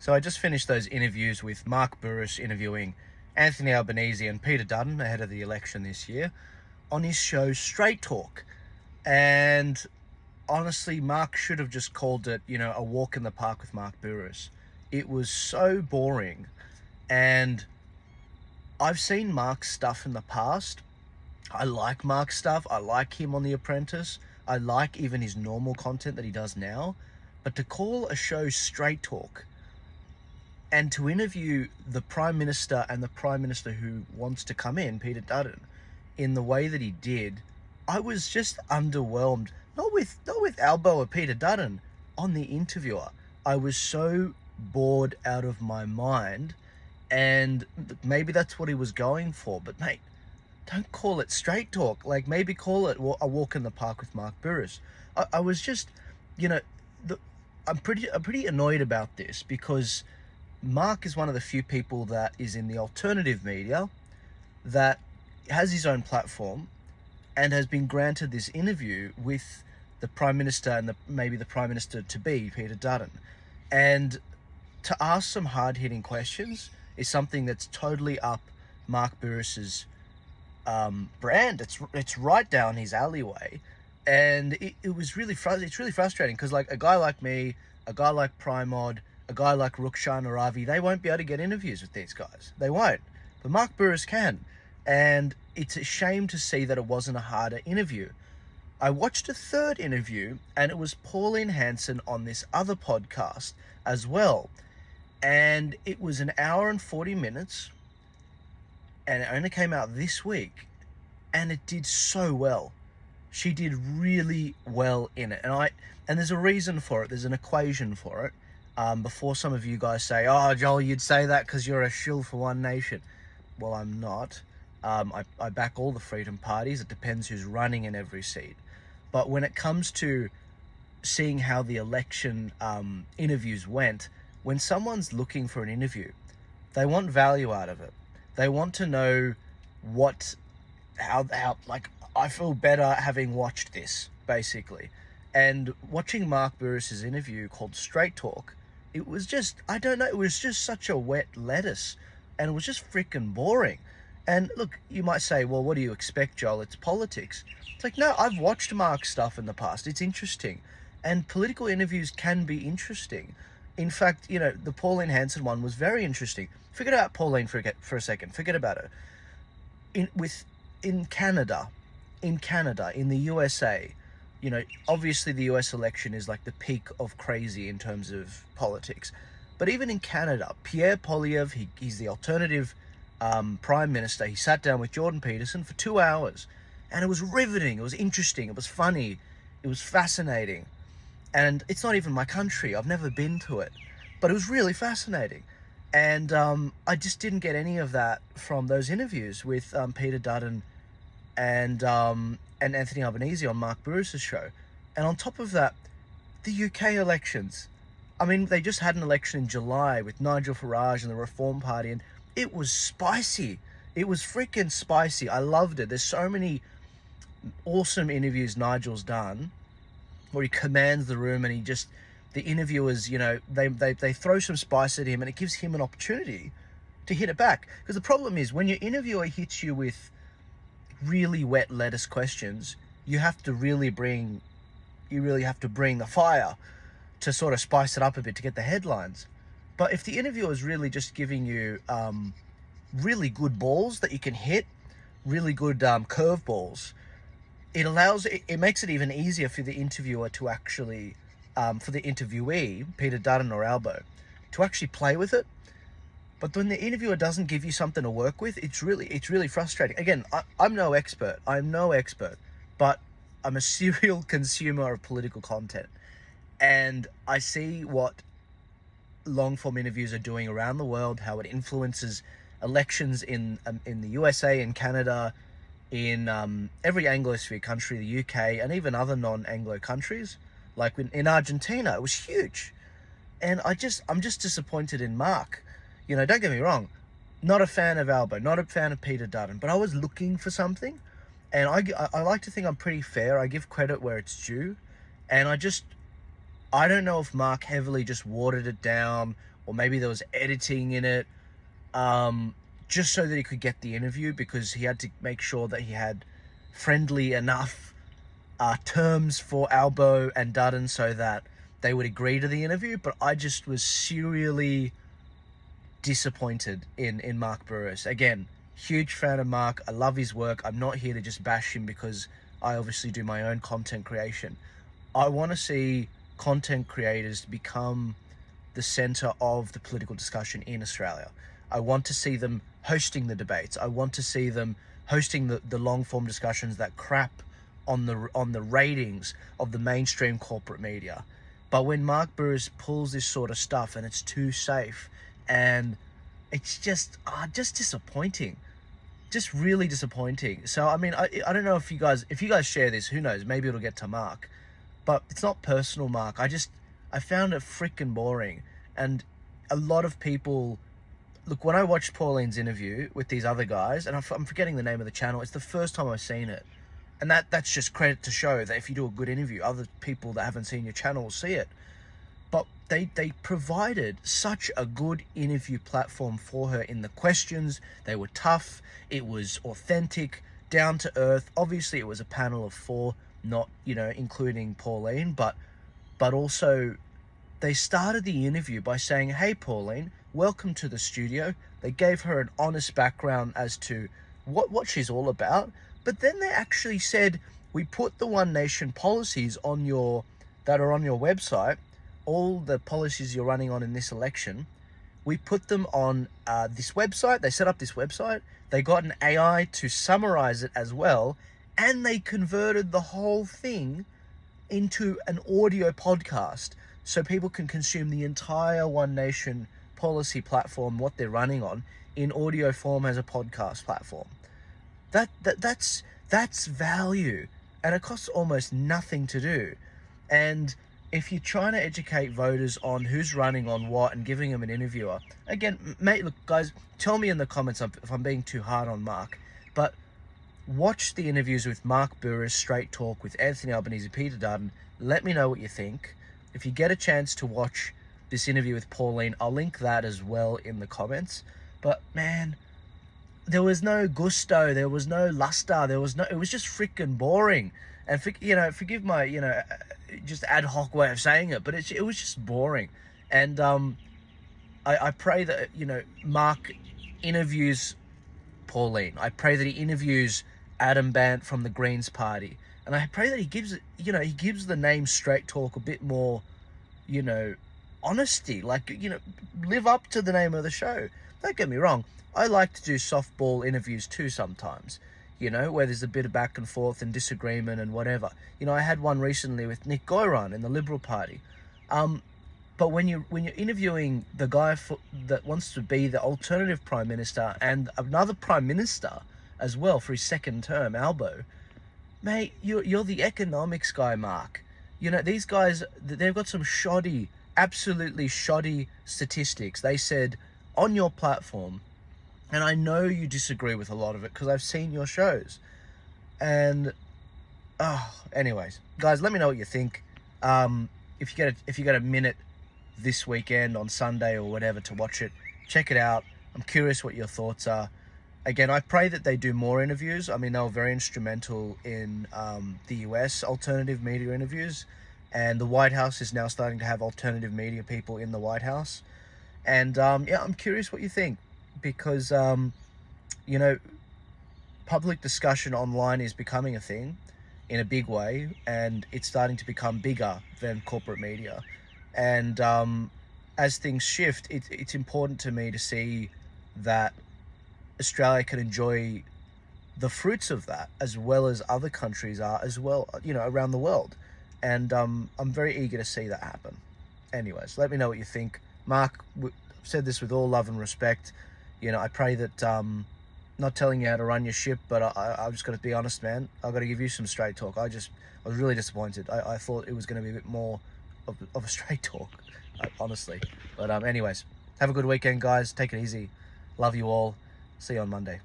So I just finished those interviews with Mark Bouris interviewing Anthony Albanese and Peter Dutton ahead of the election this year on his show Straight Talk. And honestly, Mark should have just called it, a walk in the park with Mark Bouris. It was so boring. And I've seen Mark's stuff in the past. I like Mark's stuff. I like him on The Apprentice. I like even his normal content that he does now. But to call a show Straight Talk and to interview the Prime Minister and the Prime Minister who wants to come in, Peter Dutton, in the way that he did, I was just underwhelmed. Not with Albo or Peter Dutton, on the interviewer. I was so bored out of my mind, and maybe that's what he was going for. But mate, don't call it Straight Talk. Like, maybe call it a walk in the park with Mark Bouris. I was just, I'm pretty annoyed about this, because Mark is one of the few people that is in the alternative media that has his own platform and has been granted this interview with the Prime Minister and maybe the Prime Minister-to-be, Peter Dutton. And to ask some hard-hitting questions is something that's totally up Mark Bouris's brand. It's right down his alleyway. And it's really frustrating, because like a guy like me, a guy like Primod, a guy like Rukshan or Ravi, they won't be able to get interviews with these guys. They won't. But Mark Bouris can. And it's a shame to see that it wasn't a harder interview. I watched a third interview, and it was Pauline Hanson on this other podcast as well. And it was an hour and 40 minutes, and it only came out this week, and it did so well. She did really well in it. And there's a reason for it. There's an equation for it. Before some of you guys say, "Oh, Joel, you'd say that because you're a shill for One Nation." Well, I'm not. I back all the freedom parties. It depends who's running in every seat. But when it comes to seeing how the election interviews went, when someone's looking for an interview, they want value out of it. They want to know how like, I feel better having watched this, basically. And watching Mark Bouris's interview called Straight Talk, it was just, I don't know, it was just such a wet lettuce, and it was just freaking boring. And look, you might say, well, what do you expect, Joel? It's politics. It's like, no, I've watched Mark's stuff in the past. It's interesting. And political interviews can be interesting. In fact, the Pauline Hanson one was very interesting. Forget about Pauline for a second. Forget about her. In Canada, in the USA, obviously the US election is like the peak of crazy in terms of politics. But even in Canada, Pierre Poilievre, he's the alternative Prime Minister. He sat down with Jordan Peterson for 2 hours, and it was riveting. It was interesting. It was funny. It was fascinating. And it's not even my country. I've never been to it, but it was really fascinating. And I just didn't get any of that from those interviews with Peter Dutton and Anthony Albanese on Mark Bouris' show. And on top of that, the UK elections. I mean, they just had an election in July with Nigel Farage and the Reform Party, and it was spicy. It was freaking spicy. I loved it. There's so many awesome interviews Nigel's done where he commands the room, and the interviewers, they throw some spice at him, and it gives him an opportunity to hit it back. Because the problem is, when your interviewer hits you with really wet lettuce questions, you really have to bring the fire to sort of spice it up a bit to get the headlines. But if the interviewer is really just giving you really good balls that you can hit, really good curve balls, it makes it even easier for the interviewer to actually, for the interviewee, Peter Dutton or Albo, to actually play with it. But when the interviewer doesn't give you something to work with, it's really frustrating. Again, I'm no expert, but I'm a serial consumer of political content. And I see what long-form interviews are doing around the world, how it influences elections in the USA and Canada, in every Anglosphere country, the UK, and even other non-Anglo countries. Like in Argentina, it was huge. And I'm just disappointed in Mark. Don't get me wrong, not a fan of Albo, not a fan of Peter Dutton, but I was looking for something, and I like to think I'm pretty fair. I give credit where it's due, and I don't know if Mark heavily just watered it down or maybe there was editing in it, just so that he could get the interview, because he had to make sure that he had friendly enough terms for Albo and Dutton so that they would agree to the interview. But I just was serially disappointed in Mark Bouris. Again, huge fan of Mark. I love his work. I'm not here to just bash him because I obviously do my own content creation. I want to see content creators become the center of the political discussion in Australia. I want to see them hosting the debates. I want to see them hosting the long form discussions that crap on the ratings of the mainstream corporate media. But when Mark Bouris pulls this sort of stuff and it's too safe, and it's just disappointing, just really disappointing. So I mean, I don't know if you guys share this, who knows, maybe it'll get to Mark, but it's not personal, Mark. I found it freaking boring. And a lot of people, look, when I watched Pauline's interview with these other guys, and I'm forgetting the name of the channel, it's the first time I've seen it. And that's just credit to show that if you do a good interview, other people that haven't seen your channel will see it. But they provided such a good interview platform for her in the questions. They were tough. It was authentic, down to earth. Obviously, it was a panel of 4, not, including Pauline, but also they started the interview by saying, "Hey, Pauline, welcome to the studio." They gave her an honest background as to what she's all about. But then they actually said, "We put the One Nation policies that are on your website, all the policies you're running on in this election, we put them on this website." They set up this website. They got an AI to summarize it as well. And they converted the whole thing into an audio podcast so people can consume the entire One Nation policy platform, what they're running on, in audio form as a podcast platform. That's value, and it costs almost nothing to do. And if you're trying to educate voters on who's running on what and giving them an interviewer, again, mate, look, guys, tell me in the comments if I'm being too hard on Mark, but watch the interviews with Mark Bouris, Straight Talk, with Anthony Albanese, Peter Dutton. Let me know what you think. If you get a chance to watch this interview with Pauline, I'll link that as well in the comments. But man, there was no gusto, there was no luster, it was just freaking boring. And forgive my, just ad hoc way of saying it, but it was just boring. And I pray that, Mark interviews Pauline. I pray that he interviews Adam Bant from the Greens Party. And I pray that he gives the name Straight Talk a bit more, honesty. Like, live up to the name of the show. Don't get me wrong. I like to do softball interviews too sometimes, where there's a bit of back and forth and disagreement and whatever. I had one recently with Nick Goiran in the Liberal Party. But when you're interviewing the guy that wants to be the alternative Prime Minister and another Prime Minister as well for his second term, Albo, mate, you're the economics guy, Mark. These guys, they've got some absolutely shoddy statistics. They said on your platform, and I know you disagree with a lot of it because I've seen your shows. And anyways, guys, let me know what you think. If you get a minute this weekend on Sunday or whatever to watch it, check it out. I'm curious what your thoughts are. Again, I pray that they do more interviews. I mean, they were very instrumental in the US alternative media interviews, and the White House is now starting to have alternative media people in the White House. And I'm curious what you think, because public discussion online is becoming a thing in a big way, and it's starting to become bigger than corporate media. And as things shift, it's important to me to see that Australia can enjoy the fruits of that as well as other countries are as well, around the world. And I'm very eager to see that happen. Anyways, let me know what you think. Mark, I've said this with all love and respect. I pray that, not telling you how to run your ship, but I've just got to be honest, man. I've got to give you some straight talk. I was really disappointed. I thought it was going to be a bit more of a straight talk, honestly. But anyways, have a good weekend, guys. Take it easy. Love you all. See you on Monday.